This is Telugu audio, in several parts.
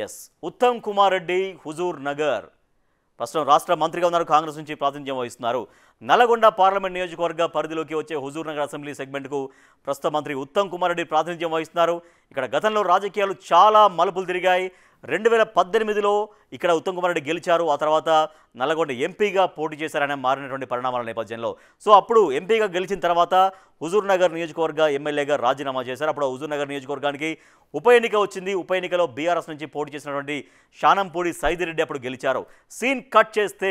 ఎస్ ఉత్తమ్ కుమార్ రెడ్డి హుజూర్ నగర్ ప్రస్తుతం రాష్ట్ర మంత్రిగా ఉన్నారు. కాంగ్రెస్ నుంచి ప్రాతినిధ్యం వహిస్తున్నారు. నల్గొండ పార్లమెంట్ నియోజకవర్గ పరిధిలోకి వచ్చే హుజూర్ నగర్ అసెంబ్లీ సెగ్మెంట్కు ప్రస్తుత మంత్రి ఉత్తమ్ కుమార్ రెడ్డి ప్రాతినిధ్యం వహిస్తున్నారు. ఇక్కడ గతంలో రాజకీయాలు చాలా మలుపులు తిరిగాయి. 2018లో ఇక్కడ ఉత్తమ్ కుమార్ రెడ్డి గెలిచారు. ఆ తర్వాత నల్గొండ ఎంపీగా పోటీ చేశారని మారినటువంటి పరిణామాల నేపథ్యంలో అప్పుడు ఎంపీగా గెలిచిన తర్వాత హుజూర్ నగర్ నియోజకవర్గ ఎమ్మెల్యేగా రాజీనామా చేశారు. అప్పుడు హుజూర్ నగర్ నియోజకవర్గానికి ఉప ఎన్నిక వచ్చింది. ఉప ఎన్నికలో బీఆర్ఎస్ నుంచి పోటీ చేసినటువంటి శానంపూడి సైదిరెడ్డి అప్పుడు గెలిచారు. సీన్ కట్ చేస్తే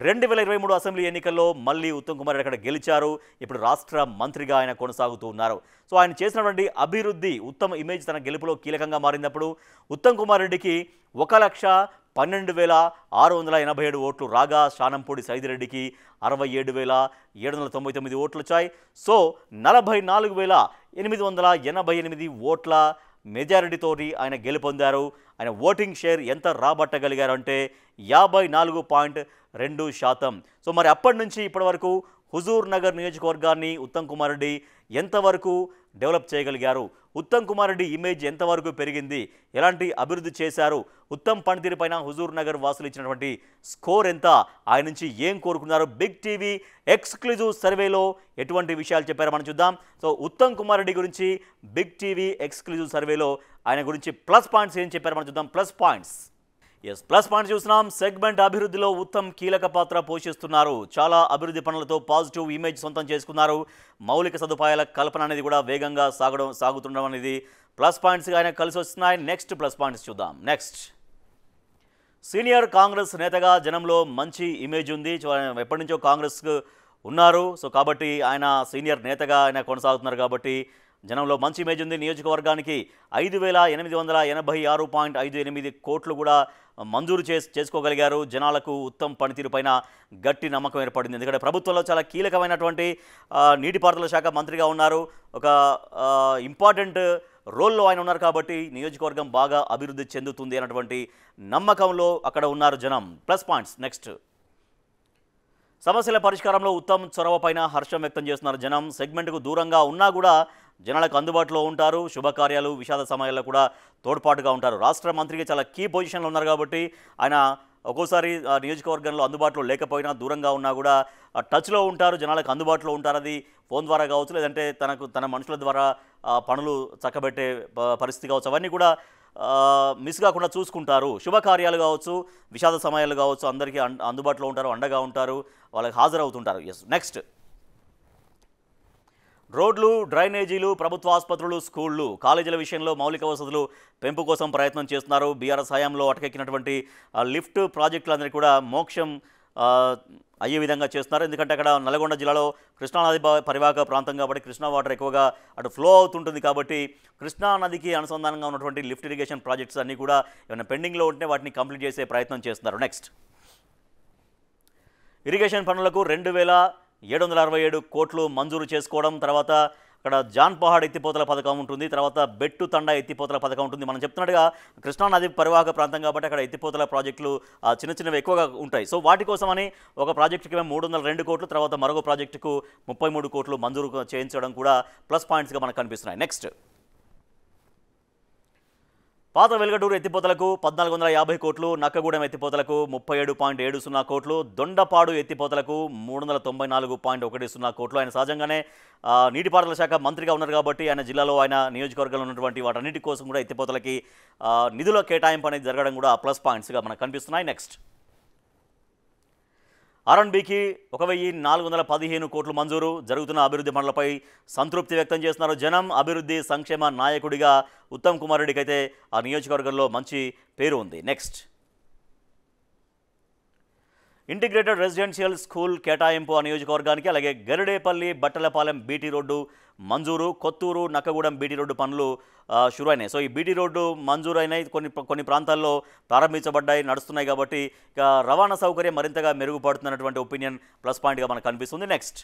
2023 అసెంబ్లీ ఎన్నికల్లో మళ్ళీ ఉత్తమ్ కుమార్ రెడ్డి అక్కడ గెలిచారు. ఇప్పుడు రాష్ట్ర మంత్రిగా ఆయన కొనసాగుతూ ఉన్నారు. ఆయన చేసినటువంటి అభివృద్ధి ఉత్తమ ఇమేజ్ తన గెలుపులో కీలకంగా మారినప్పుడు ఉత్తమ్ కుమార్ రెడ్డికి 1,12,687 ఓట్లు రాగా శానంపూడి సైదిరెడ్డికి 67,799 ఓట్లు వచ్చాయి. 44,888 ఓట్ల మెజారిటీతోటి ఆయన గెలుపొందారు. ఆయన ఓటింగ్ షేర్ ఎంత రాబట్టగలిగారు అంటే 54.2%. మరి అప్పటి నుంచి ఇప్పటి వరకు హుజూర్ నగర్ నియోజకవర్గాన్ని ఉత్తమ్ కుమార్ రెడ్డి ఎంతవరకు డెవలప్ చేయగలిగారు, ఉత్తమ్ కుమార్ రెడ్డి ఇమేజ్ ఎంతవరకు పెరిగింది, ఎలాంటి అభివృద్ధి చేశారు, ఉత్తమ్ పనితీరు పైన హుజూర్ నగర్ వాసులు ఇచ్చినటువంటి స్కోర్ ఎంత, ఆయన నుంచి ఏం కోరుకున్నారు, బిగ్ టీవీ ఎక్స్క్లూజివ్ సర్వేలో ఎటువంటి విషయాలు చెప్పారో మనం చూద్దాం. ఉత్తమ్ కుమార్ రెడ్డి గురించి బిగ్ టీవీ ఎక్స్క్లూజివ్ సర్వేలో ఆయన గురించి ప్లస్ పాయింట్స్ ఏం చెప్పారో మనం చూద్దాం. ప్లస్ పాయింట్స్ చూస్తున్నాం. సెగ్మెంట్ అభివృద్ధిలో ఉత్తమ్ కీలక పాత్ర పోషిస్తున్నారు. చాలా అభివృద్ధి పనులతో పాజిటివ్ ఇమేజ్ సొంతం చేసుకున్నారు. మౌలిక సదుపాయాల కల్పన అనేది కూడా వేగంగా సాగుతుండడం అనేది ప్లస్ పాయింట్స్గా ఆయన కలిసి వస్తున్నాయి. నెక్స్ట్ ప్లస్ పాయింట్స్ చూద్దాం. నెక్స్ట్ సీనియర్ కాంగ్రెస్ నేతగా జనంలో మంచి ఇమేజ్ ఉంది. ఎప్పటి నుంచో కాంగ్రెస్కు ఉన్నారు. కాబట్టి ఆయన సీనియర్ నేతగా ఆయన కొనసాగుతున్నారు కాబట్టి జనంలో మంచి ఇమేజ్ ఉంది. నియోజకవర్గానికి 5,886.58 కోట్లు కూడా మంజూరు చేసుకోగలిగారు. జనాలకు ఉత్తమ్ పనితీరు పైన గట్టి నమ్మకం ఏర్పడింది. ఎందుకంటే ప్రభుత్వంలో చాలా కీలకమైనటువంటి నీటిపారుదల శాఖ మంత్రిగా ఉన్నారు. ఒక ఇంపార్టెంట్ రోల్లో ఆయన ఉన్నారు కాబట్టి నియోజకవర్గం బాగా అభివృద్ధి చెందుతుంది అన్నటువంటి నమ్మకంలో అక్కడ ఉన్నారు జనం. Plus points. నెక్స్ట్ సమస్యల పరిష్కారంలో ఉత్తమ్ చొరవ పైన హర్షం వ్యక్తం చేస్తున్నారు జనం. సెగ్మెంట్కు దూరంగా ఉన్నా కూడా జనాలకు అందుబాటులో ఉంటారు. శుభకార్యాలు విషాద సమయాల్లో కూడా తోడ్పాటుగా ఉంటారు. రాష్ట్ర మంత్రికి చాలా కీ పొజిషన్లో ఉన్నారు కాబట్టి ఆయన ఒక్కోసారి నియోజకవర్గంలో అందుబాటులో లేకపోయినా దూరంగా ఉన్నా కూడా టచ్లో ఉంటారు, జనాలకు అందుబాటులో ఉంటారు. అది ఫోన్ ద్వారా కావచ్చు, లేదంటే తన మనుషుల ద్వారా పనులు చక్కబెట్టే పరిస్థితి కావచ్చు, అవన్నీ కూడా మిస్ కాకుండా చూసుకుంటారు. శుభకార్యాలు కావచ్చు, విషాద సమయాలు కావచ్చు, అందరికీ అందుబాటులో ఉంటారు, అండగా ఉంటారు, వాళ్ళకి హాజరవుతుంటారు. నెక్స్ట్ రోడ్లు, డ్రైనేజీలు, ప్రభుత్వ ఆసుపత్రులు, స్కూళ్లు, కాలేజీల విషయంలో మౌలిక వసతులు పెంపు కోసం ప్రయత్నం చేస్తున్నారు. బీఆర్ఎస్ హయాంలో అటకెక్కినటువంటి లిఫ్ట్ ప్రాజెక్టులందరికీ కూడా మోక్షం అయ్యే విధంగా చేస్తున్నారు. ఎందుకంటే అక్కడ నల్గొండ జిల్లాలో కృష్ణానది పరివాహక ప్రాంతం కాబట్టి కృష్ణా వాటర్ ఎక్కువగా అటు ఫ్లో అవుతుంటుంది కాబట్టి కృష్ణా నదికి అనుసంధానంగా ఉన్నటువంటి లిఫ్ట్ ఇరిగేషన్ ప్రాజెక్ట్స్ అన్నీ కూడా ఏమైనా పెండింగ్లో ఉంటే వాటిని కంప్లీట్ చేసే ప్రయత్నం చేస్తున్నారు. నెక్స్ట్ ఇరిగేషన్ పనులకు 2,767 కోట్లు మంజూరు చేసుకోవడం. తర్వాత అక్కడ జాన్పహాడ్ ఎత్తిపోతల పథకం ఉంటుంది, తర్వాత బెట్టు తండ ఎత్తిపోతల పథకం ఉంటుంది. మనం చెప్తున్నట్టుగా కృష్ణానది పరివాహక ప్రాంతం కాబట్టి అక్కడ ఎత్తిపోతల ప్రాజెక్టులు చిన్నవి ఎక్కువగా ఉంటాయి. వాటి కోసమని ఒక ప్రాజెక్టుకి 302 కోట్లు, తర్వాత మరొక ప్రాజెక్టుకు 33 కోట్లు మంజూరు చేయించడం కూడా ప్లస్ పాయింట్స్గా మనకు కనిపిస్తున్నాయి. నెక్స్ట్ పాత వెలుగటూరు ఎత్తిపోతలకు 1,450 కోట్లు, నక్కగూడెం ఎత్తిపోతలకు 37.70 కోట్లు, దొండపాడు ఎత్తిపోతలకు 394.10 కోట్లు. ఆయన సహజంగానే నీటిపారుదల శాఖ మంత్రిగా ఉన్నారు కాబట్టి ఆయన జిల్లాలో ఆయన నియోజకవర్గంలో ఉన్నటువంటి వాటన్నిటి కోసం కూడా ఎత్తిపోతలకి నిధుల కేటాయింపు అనేది జరగడం కూడా ప్లస్ పాయింట్స్గా మనకు కనిపిస్తున్నాయి. నెక్స్ట్ R&Bకి 1,415 కోట్లు మంజూరు. జరుగుతున్న అభివృద్ధి పనులపై సంతృప్తి వ్యక్తం చేస్తున్నారు జనం. అభివృద్ధి సంక్షేమ నాయకుడిగా ఉత్తమ్ కుమార్ రెడ్డికి అయితే ఆ నియోజకవర్గంలో మంచి పేరు ఉంది. నెక్స్ట్ ఇంటిగ్రేటెడ్ రెసిడెన్షియల్ స్కూల్ కేటాయింపు ఆ నియోజకవర్గానికి, అలాగే గరిడేపల్లి బట్టలపాలెం బీటీ రోడ్డు మంజూరు, కొత్తూరు నక్కగూడెం బీటీ రోడ్డు పనులు షురు అయినాయి. ఈ బీటీ రోడ్డు మంజూరు అయినాయి, కొన్ని ప్రాంతాల్లో ప్రారంభించబడ్డాయి, నడుస్తున్నాయి కాబట్టి ఇక రవాణా సౌకర్యం మరింతగా మెరుగుపడుతున్నటువంటి ఒపీనియన్ ప్లస్ పాయింట్గా మనకు కనిపిస్తుంది. నెక్స్ట్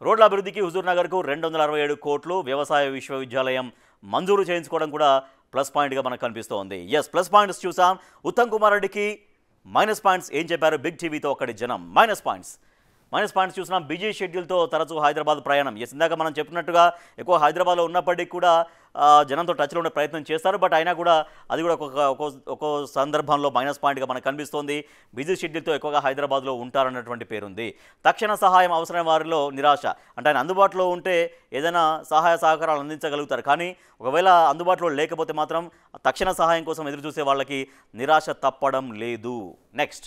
రోడ్ల అభివృద్ధికి హుజూర్ నగర్కు 267 కోట్లు, వ్యవసాయ విశ్వవిద్యాలయం మంజూరు చేయించుకోవడం కూడా ప్లస్ పాయింట్గా మనకు కనిపిస్తోంది. ప్లస్ పాయింట్స్ చూసాం. ఉత్తమ్ కుమార్ రెడ్డికి మైనస్ పాయింట్స్ ఏం చెప్పారు బిగ్ టీవీతో ఒక్కడి జనం. మైనస్ పాయింట్స్ మైనస్ పాయింట్స్ చూసినా బిజీ షెడ్యూల్తో తరచూ హైదరాబాద్ ప్రయాణం. ఇందాక మనం చెప్పినట్టుగా ఎక్కువ హైదరాబాద్లో ఉన్నప్పటికీ కూడా జనంతో టచ్లో ఉండే ప్రయత్నం చేస్తారు. బట్ అయినా కూడా అది కూడా ఒక్కో సందర్భంలో మైనస్ పాయింట్గా మనకు కనిపిస్తోంది. బిజీ షెడ్యూల్తో ఎక్కువగా హైదరాబాద్లో ఉంటారన్నటువంటి పేరుంది. తక్షణ సహాయం అవసరమైన వారిలో నిరాశ. అంటే ఆయన అందుబాటులో ఉంటే ఏదైనా సహాయ సహకారాలు అందించగలుగుతారు. కానీ ఒకవేళ అందుబాటులో లేకపోతే మాత్రం తక్షణ సహాయం కోసం ఎదురు చూసే వాళ్ళకి నిరాశ తప్పడం లేదు. నెక్స్ట్,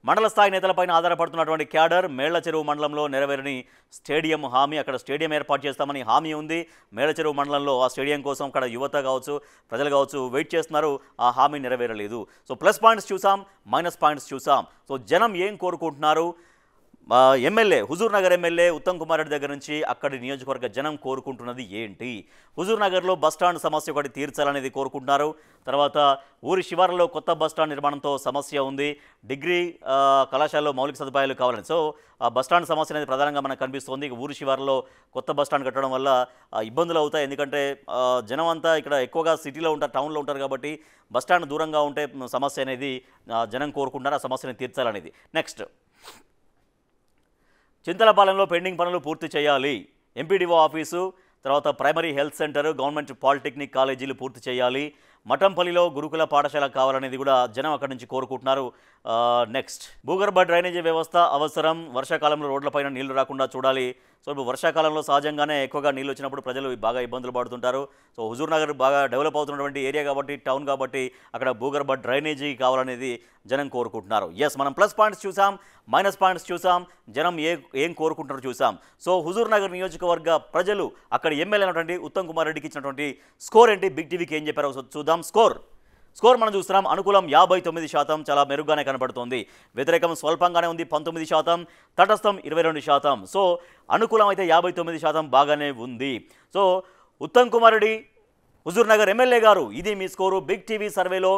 మండల స్థాయి నేతలపైన ఆధారపడుతున్నటువంటి క్యాడర్. మేళ్ల చెరువు మండలంలో నెరవేరని స్టేడియం హామీ. అక్కడ స్టేడియం ఏర్పాటు చేస్తామని హామీ ఉంది. మేళ్ల చెరువు మండలంలో ఆ స్టేడియం కోసం అక్కడ యువత కావచ్చు, ప్రజలు కావచ్చు వెయిట్ చేస్తున్నారు. ఆ హామీ నెరవేరలేదు. సో ప్లస్ పాయింట్స్ చూసాం, మైనస్ పాయింట్స్ చూసాం. సో జనం ఏం కోరుకుంటున్నారు? ఎమ్మెల్యే హుజూర్ నగర్ ఎమ్మెల్యే ఉత్తమ్ కుమార్ రెడ్డి దగ్గర నుంచి అక్కడి నియోజకవర్గ జనం కోరుకుంటున్నది ఏంటి? హుజూర్ నగర్లో బస్టాండ్ సమస్య ఒకటి తీర్చాలనేది కోరుకుంటున్నారు. తర్వాత ఊరి శివారులో కొత్త బస్టాండ్ నిర్మాణంతో సమస్య ఉంది. డిగ్రీ కళాశాలలో మౌలిక సదుపాయాలు కావాలని. సో ఆ బస్టాండ్ సమస్య అనేది ప్రధానంగా మనకు కనిపిస్తోంది. ఊరి శివారులో కొత్త బస్టాండ్ కట్టడం వల్ల ఇబ్బందులు అవుతాయి. ఎందుకంటే జనం అంతా ఇక్కడ ఎక్కువగా సిటీలో ఉంటారు, టౌన్లో ఉంటారు కాబట్టి బస్టాండ్ దూరంగా ఉంటే సమస్య అనేది జనం కోరుకుంటున్నారు. ఆ సమస్యను తీర్చాలనేది. నెక్స్ట్, చింతలపాలెంలో పెండింగ్ పనులు పూర్తి చేయాలి. ఎంపీడీఓ ఆఫీసు, తర్వాత primary health centre, government polytechnic కాలేజీలు పూర్తి చేయాలి. మఠంపల్లిలో గురుకుల పాఠశాల కావాలనేది కూడా జనం అక్కడి నుంచి కోరుకుంటున్నారు. నెక్స్ట్, భూగర్భ డ్రైనేజీ వ్యవస్థ అవసరం. వర్షాకాలంలో రోడ్లపైన నీళ్లు రాకుండా చూడాలి. సో ఇప్పుడు వర్షాకాలంలో సహజంగానే ఎక్కువగా నీళ్ళు వచ్చినప్పుడు ప్రజలు బాగా ఇబ్బందులు పడుతుంటారు. సో హుజూర్ నగర్ బాగా డెవలప్ అవుతున్నటువంటి ఏరియా కాబట్టి, టౌన్ కాబట్టి అక్కడ భూగర్భ డ్రైనేజీ కావాలనేది జనం కోరుకుంటున్నారు. ఎస్, మనం ప్లస్ పాయింట్స్ చూసాం, మైనస్ పాయింట్స్ చూసాం, జనం ఏం కోరుకుంటున్నారో చూసాం. సో హుజూర్ నగర్ నియోజకవర్గ ప్రజలు అక్కడ ఎమ్మెల్యే అయినటువంటి ఉత్తమ్ కుమార్ రెడ్డికి ఇచ్చినటువంటి స్కోర్ ఏంటి, బిగ్ టీవీకి ఏం చెప్పారో చూద్దాం. స్కోర్ మనం చూస్తున్నాం. అనుకూలం 59%, చాలా మెరుగ్గానే కనబడుతోంది. వ్యతిరేకం స్వల్పంగానే ఉంది 19%, తటస్థం 22%. సో అనుకూలం అయితే 59% బాగానే ఉంది. సో ఉత్తమ్ కుమార్ రెడ్డి హుజూర్ నగర్ ఎమ్మెల్యే గారు, ఇది మీ స్కోరు. బిగ్ టీవీ సర్వేలో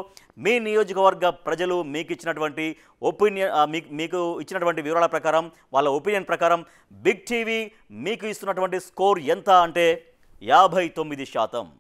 మీ నియోజకవర్గ ప్రజలు మీకు ఇచ్చినటువంటి మీకు ఇచ్చినటువంటి వివరాల ప్రకారం, వాళ్ళ ఒపీనియన్ ప్రకారం బిగ్ టీవీ మీకు ఇస్తున్నటువంటి స్కోర్ ఎంత అంటే 59%.